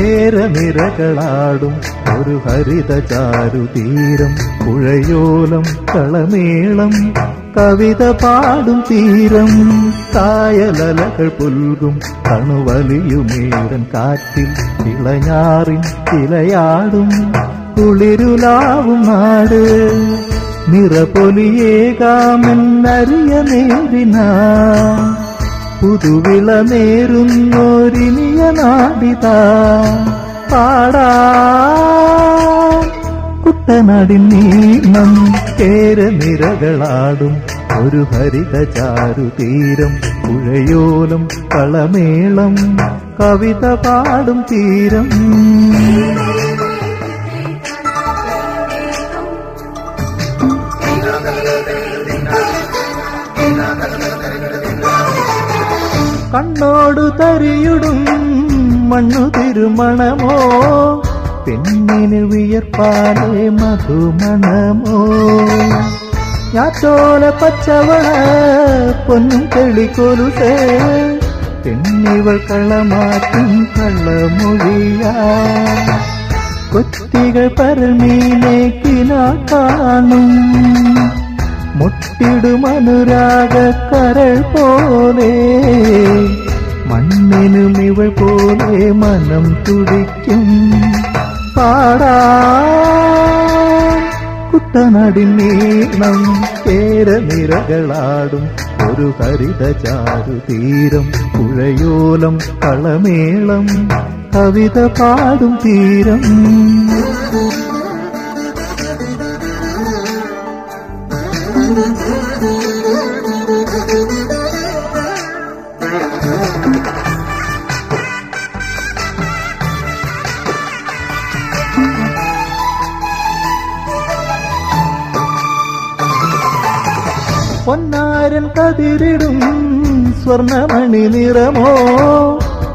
കേരനിരകളാടും ഒരു ഹരിത ചാരുതീരം പുഴയോലം കളമേളം കവിത പാടും തീരം കായലലകൾ പുൽകും തണുവലിയുമേറൻ കാറ്റിൽ ഇളഞ്ഞാറിൻ ഇലയാടും കുളിരുലാവും നാട് നിറപൊലിയേകാമെന്നറിയ നേരിനാ പുതുവിള നേരുന്നോരിനിയ നാടിതാ പാടാ കുട്ടനാടിൻ നീളം കേരനിരകളാടും ഒരു ഹരിത ചാരുതീരം പുഴയോലം കളമേളം കവിത പാടും തീരം കണ്ണോടു തരിയുടും മണ്ണു തിരുമണമോ പെണ്ണിന് വിയർപ്പാലേ മധുമണമോ ഞാറ്റോല പച്ചവള പൊന്നും തെളിക്കൊലുസേ പെണ്ണിവൾ കളമാറ്റും കള്ളമൊഴിയാ കൊത്തികൾ പരമീനെ കിനാ കാണും മുട്ടിടുമനുരാഗ കരൾ പോലെ മണ്ണിനും ഇവൾ പോലെ മനം തുടിക്കും പാടാ കുട്ടനാടിൻ നീളം കേരനിരകളാടും ഒരു ഹരിത ചാരുതീരം പുഴയോലം കളമേളം കവിത പാടും തീരം പൊന്നാരൻ കതിരിടും സ്വർണമണി നിറമോ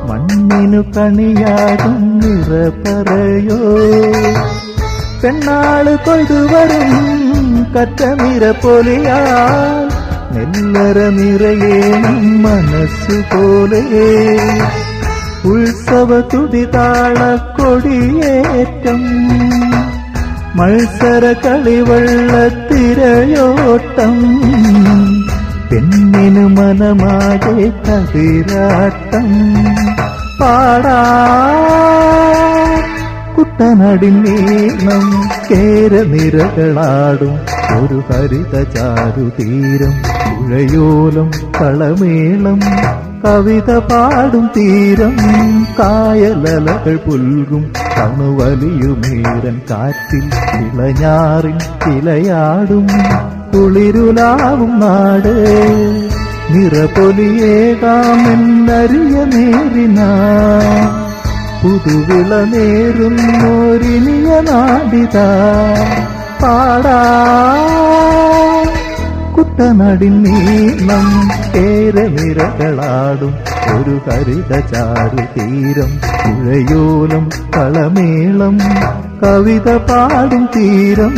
മണ്ണിനു കണിയാകും നിറ പറയോ പെണ്ണാള് കൊയ്തുവരും കറ്റ നിറ പൊലിയാൽ നെല്ലറ നിറയേണം മനസ്സുപോലെ ഉത്സവ തുടിതാള കൊടിയേറ്റം മത്സര കളിവെള്ളത്തിരയോട്ടം പെണ്ണിനു മനമാകെ കതിരാട്ടം പാടാ കുട്ടനാടിൻ നീളം കേരനിരകളാടും ഒരു ഹരിത ചാരുതീരം പുഴയോലം കളമേളം കവിത പാടും തീരം കായലലകൾ പുൽകും തണുവലിയുമേറൻ കാറ്റിൽ ഇളഞ്ഞാറിൻ ഇലയാടും കുളിരുലാവും നാട് നിറപൊലിയേകാമെന്നറിയ നേരിനാ പുതുവിള നേരുന്നോരിനിയ നാടിതാ പാടാ കുട്ടനാടിൻ നീളം കേരനിരകളാടും ഒരു ഹരിത ചാരുതീരം പുഴയോലം കളമേളം കവിത പാടും തീരം